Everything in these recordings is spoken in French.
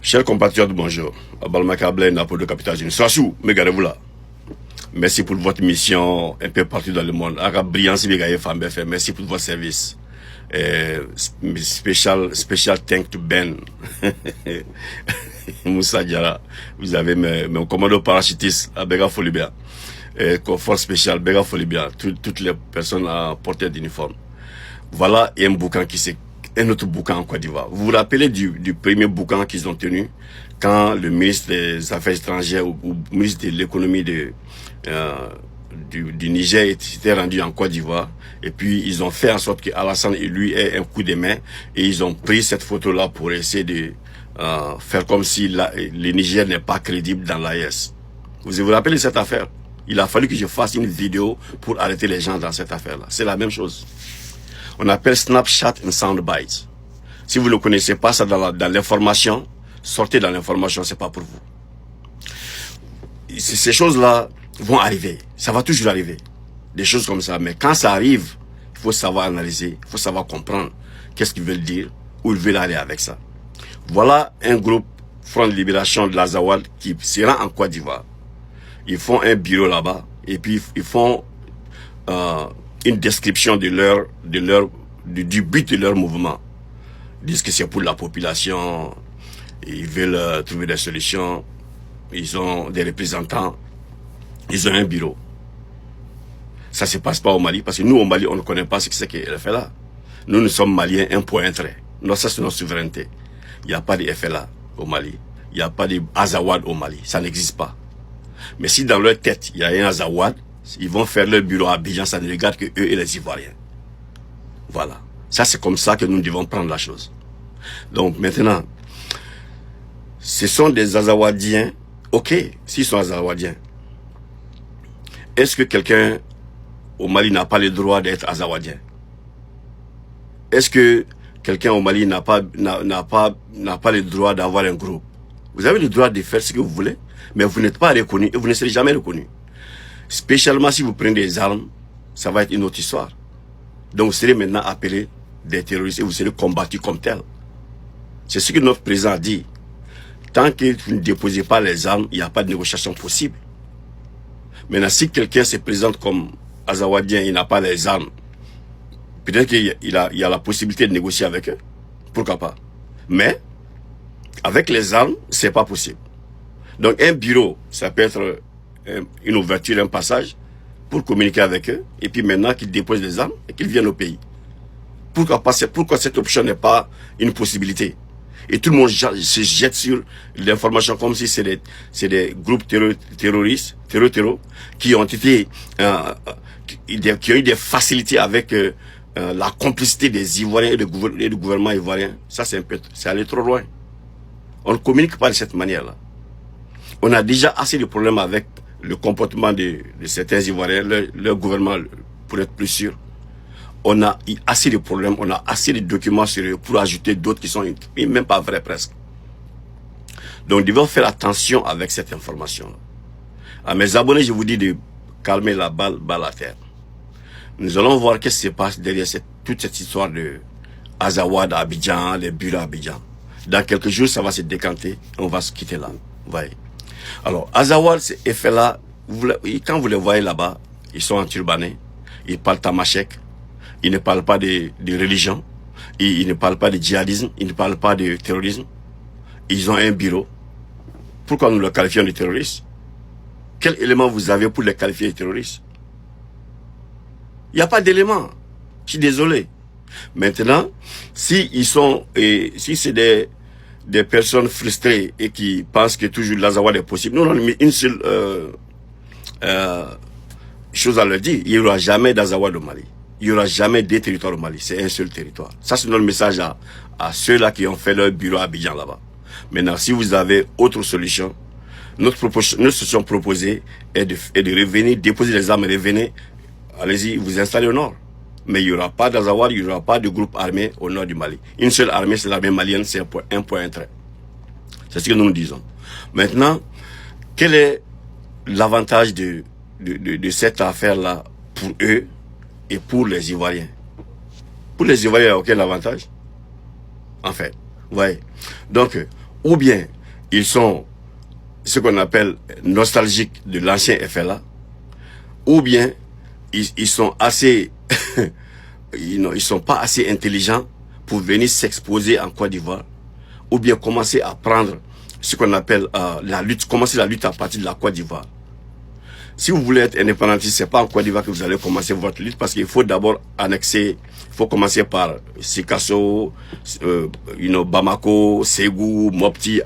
Chers compatriotes, bonjour. Abalmakablé, Napo de Capitale. Sassou, mais gardez-vous là. Merci pour votre mission un peu partout dans le monde. Merci pour votre service. Special thank to Ben. Moussa Diara. Vous avez mes commandos parachutistes à Bega Folibia. Confort spécial, Bega Folibia. Toutes les personnes à portée d'uniforme. Voilà un boucan un autre boucan en Côte d'Ivoire. Vous vous rappelez du premier boucan qu'ils ont tenu quand le ministre des Affaires étrangères ou ministre de l'économie du Niger était rendu en Côte d'Ivoire, et puis ils ont fait en sorte que Alassane et lui aient un coup de main, et ils ont pris cette photo-là pour essayer de faire comme si le Niger n'est pas crédible dans l'AES. Vous vous rappelez de cette affaire? Il a fallu que je fasse une vidéo pour arrêter les gens dans cette affaire-là. C'est la même chose. On appelle Snapchat and Soundbite. Si vous ne connaissez pas ça dans l'information, sortez dans l'information, c'est pas pour vous. Ces choses-là vont arriver. Ça va toujours arriver. Des choses comme ça. Mais quand ça arrive, il faut savoir analyser, il faut savoir comprendre qu'est-ce qu'ils veulent dire, où ils veulent aller avec ça. Voilà un groupe Front de Libération de l'Azawad qui sera en Côte d'Ivoire. Ils font un bureau là-bas et puis ils font une description du but de leur mouvement. Ils disent que c'est pour la population, ils veulent trouver des solutions, ils ont des représentants, ils ont un bureau. Ça ne se passe pas au Mali, parce que nous au Mali, on ne connaît pas ce que c'est que FLA. Nous sommes Maliens, un point, un trait. Non, ça c'est notre souveraineté. Il n'y a pas de FLA au Mali, il n'y a pas de Azawad au Mali, ça n'existe pas. Mais si dans leur tête, il y a un Azawad, ils vont faire leur bureau à Abidjan, ça ne regarde que eux et les Ivoiriens. Voilà. Ça, c'est comme ça que nous devons prendre la chose. Donc, maintenant, ce sont des Azawadiens. Ok, s'ils sont Azawadiens, est-ce que quelqu'un au Mali n'a pas le droit d'être Azawadien? Est-ce que quelqu'un au Mali n'a pas le droit d'avoir un groupe? Vous avez le droit de faire ce que vous voulez, mais vous n'êtes pas reconnu et vous ne serez jamais reconnu. Spécialement si vous prenez des armes, ça va être une autre histoire. Donc vous serez maintenant appelés des terroristes et vous serez combattus comme tels. C'est ce que notre président a dit. Tant que vous ne déposez pas les armes, il n'y a pas de négociation possible. Maintenant, si quelqu'un se présente comme Azawadien, il n'a pas les armes, peut-être qu'il y a la possibilité de négocier avec eux. Pourquoi pas? Mais, avec les armes, c'est pas possible. Donc un bureau, ça peut être une ouverture, un passage, pour communiquer avec eux, et puis maintenant qu'ils déposent les armes et qu'ils viennent au pays. Pourquoi cette option n'est pas une possibilité? Et tout le monde se jette sur l'information comme si c'est des groupes terroristes, qui ont été, qui ont eu des facilités avec la complicité des Ivoiriens et du gouvernement ivoirien. Ça, c'est allé trop loin. On ne communique pas de cette manière-là. On a déjà assez de problèmes avec le comportement de certains Ivoiriens, leur gouvernement, pour être plus sûr. On a assez de problèmes, on a assez de documents sur eux pour ajouter d'autres qui sont même pas vrais presque. Donc, nous devons faire attention avec cette information. À mes abonnés, je vous dis de calmer la balle à terre. Nous allons voir qu'est-ce qui se passe derrière toute cette histoire de Azawad à Abidjan, les bureaux à Abidjan. Dans quelques jours, ça va se décanter, on va se quitter là. Vous voyez. Alors, Azawad, ces effets-là, quand vous les voyez là-bas, ils sont en turbané, ils parlent tamashek, ils ne parlent pas de religion, ils ne parlent pas de djihadisme, ils ne parlent pas de terrorisme. Ils ont un bureau. Pourquoi nous le qualifions de terroristes? Quel élément vous avez pour les qualifier de terroristes? Il n'y a pas d'élément. Je suis désolé. Maintenant, si c'est des personnes frustrées et qui pensent que toujours l'Azawad est possible, nous on a mis une seule chose à leur dire. Il n'y aura jamais d'Azawad au Mali. Il n'y aura jamais deux territoires au Mali. C'est un seul territoire. Ça, c'est notre message à ceux-là qui ont fait leur bureau à Abidjan là-bas. Maintenant, si vous avez autre solution, notre solution proposée est de revenir, déposer les armes et revenir. Allez-y, vous installez au nord. Mais il n'y aura pas d'Azawad, il n'y aura pas de groupe armé au nord du Mali. Une seule armée, c'est l'armée malienne, c'est un point, un trait. C'est ce que nous disons. Maintenant, quel est l'avantage de cette affaire-là pour eux et pour les Ivoiriens? Pour les Ivoiriens, il n'y a aucun avantage. En fait, vous voyez. Donc, ou bien, ils sont ce qu'on appelle nostalgiques de l'ancien FLA, ou bien ils sont assez, ils sont pas assez intelligents pour venir s'exposer en Côte d'Ivoire, ou bien commencer à prendre ce qu'on appelle la lutte, commencer la lutte à partir de la Côte d'Ivoire. Si vous voulez être indépendantiste, c'est pas en Côte d'Ivoire que vous allez commencer votre lutte, parce qu'il faut d'abord annexer, il faut commencer par Sikasso, Bamako, Ségou, Mopti,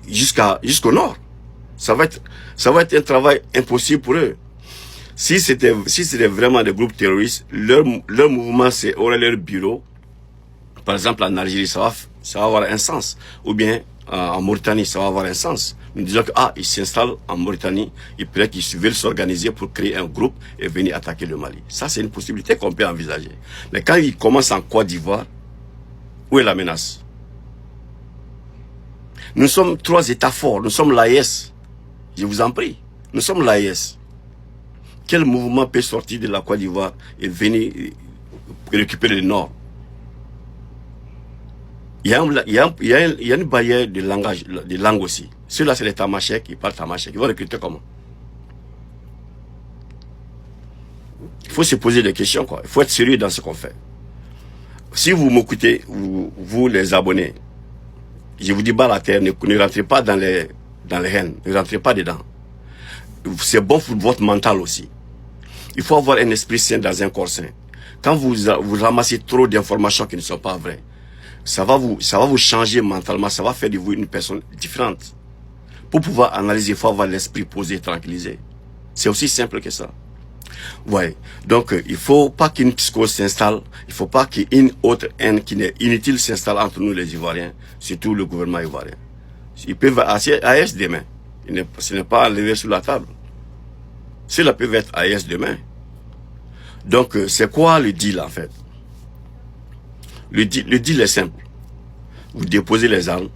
jusqu'au nord. Ça va être un travail impossible pour eux. Si c'était vraiment des groupes terroristes, leur mouvement aurait leur bureau. Par exemple, en Algérie, ça va avoir un sens. Ou bien, en Mauritanie, ça va avoir un sens. Nous disons que, ils s'installent en Mauritanie, et peut-être qu'ils veulent s'organiser pour créer un groupe et venir attaquer le Mali. Ça, c'est une possibilité qu'on peut envisager. Mais quand ils commencent en Côte d'Ivoire, où est la menace? Nous sommes 3 États forts. Nous sommes l'AES. Je vous en prie. Nous sommes l'AES. Quel mouvement peut sortir de la Côte d'Ivoire et venir récupérer le Nord? Il y a une barrière de langage, de langue aussi. Ceux-là, c'est les tamasheks, ils parlent tamashek. Ils vont recruter comment? Il faut se poser des questions, quoi. Il faut être sérieux dans ce qu'on fait. Si vous m'écoutez, vous les abonnés, je vous dis bas la terre, ne rentrez pas dans les haines, ne rentrez pas dedans. C'est bon pour votre mental aussi. Il faut avoir un esprit sain dans un corps sain. Quand vous ramassez trop d'informations qui ne sont pas vraies, ça va vous changer mentalement, ça va faire de vous une personne différente. Pour pouvoir analyser, il faut avoir l'esprit posé, tranquillisé. C'est aussi simple que ça. Ouais. Donc, il faut pas qu'une psychose s'installe, il faut pas qu'une autre haine qui n'est inutile s'installe entre nous les Ivoiriens, surtout le gouvernement ivoirien. Ils peuvent AES demain. Ce n'est pas enlevé sous la table. Cela peut être AES demain. Donc, c'est quoi le deal en fait? Le deal est simple. Vous déposez les armes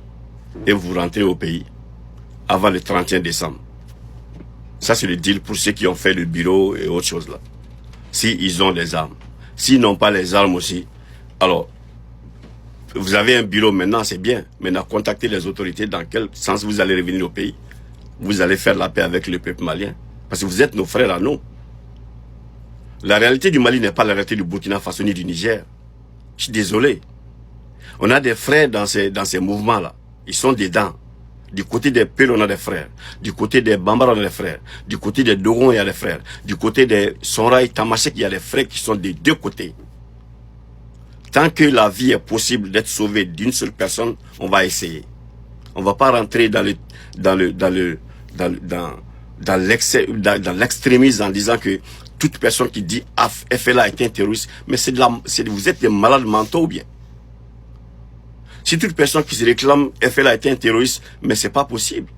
et vous rentrez au pays avant le 31 décembre. Ça, c'est le deal pour ceux qui ont fait le bureau et autres choses là. S'ils ont les armes. S'ils n'ont pas les armes aussi, alors, vous avez un bureau maintenant, c'est bien. Maintenant, contactez les autorités dans quel sens vous allez revenir au pays. Vous allez faire la paix avec le peuple malien. Parce que vous êtes nos frères à nous. La réalité du Mali n'est pas la réalité du Burkina Faso ni du Niger. Je suis désolé. On a des frères dans ces mouvements-là. Ils sont dedans. Du côté des Peul, on a des frères. Du côté des Bambara, on a des frères. Du côté des Dogon, il y a des frères. Du côté des Sonra et Tamashek, il y a des frères qui sont des deux côtés. Tant que la vie est possible d'être sauvée d'une seule personne, on va essayer. On va pas rentrer dans l'extrémisme en disant que toute personne qui dit FLA est un terroriste, mais vous êtes des malades mentaux ou bien? Si toute personne qui se réclame FLA est un terroriste, mais c'est pas possible.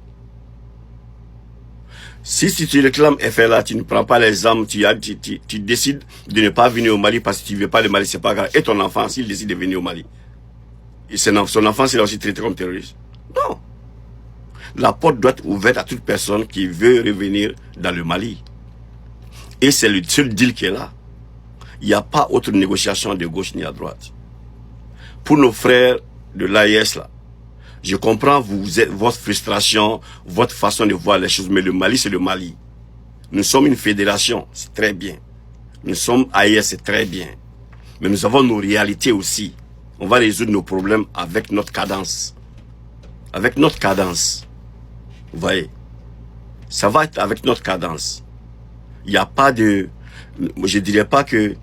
Si tu réclames FLA, tu ne prends pas les armes, tu décides de ne pas venir au Mali parce que tu ne veux pas le Mali, c'est pas grave. Et ton enfant, s'il décide de venir au Mali, son enfant sera aussi traité comme terroriste. Non. La porte doit être ouverte à toute personne qui veut revenir dans le Mali. Et c'est le seul deal qui est là. Il n'y a pas autre négociation de gauche ni à droite. Pour nos frères de l'AES là, je comprends votre frustration, votre façon de voir les choses, mais le Mali c'est le Mali. Nous sommes une fédération, c'est très bien. Nous sommes AES, c'est très bien. Mais nous avons nos réalités aussi. On va résoudre nos problèmes avec notre cadence. Avec notre cadence. Vous voyez, ça va être avec notre cadence. Il n'y a pas de... Je ne dirais pas que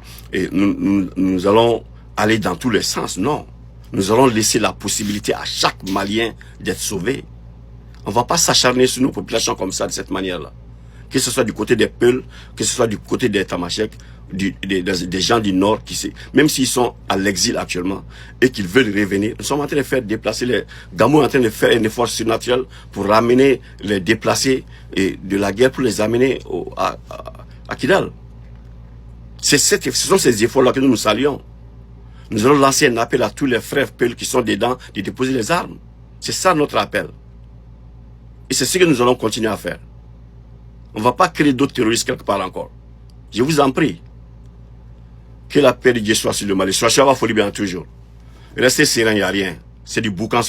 nous allons aller dans tous les sens, non. Nous allons laisser la possibilité à chaque Malien d'être sauvé. On ne va pas s'acharner sur nos populations comme ça, de cette manière-là. Que ce soit du côté des Peuls, que ce soit du côté des Tamashek, des gens du Nord, même s'ils sont à l'exil actuellement et qu'ils veulent revenir, nous sommes en train de faire déplacer les... Gamou est en train de faire un effort surnaturel pour ramener les déplacés de la guerre, pour les amener à Kidal. Ce sont ces efforts-là que nous saluons. Nous allons lancer un appel à tous les frères Peuls qui sont dedans de déposer les armes. C'est ça notre appel. Et c'est ce que nous allons continuer à faire. On ne va pas créer d'autres terroristes quelque part encore. Je vous en prie. Que la paix de Dieu soit sur le Mali. Soit Folie bien toujours. Restez serein, il n'y a rien. C'est du boucan.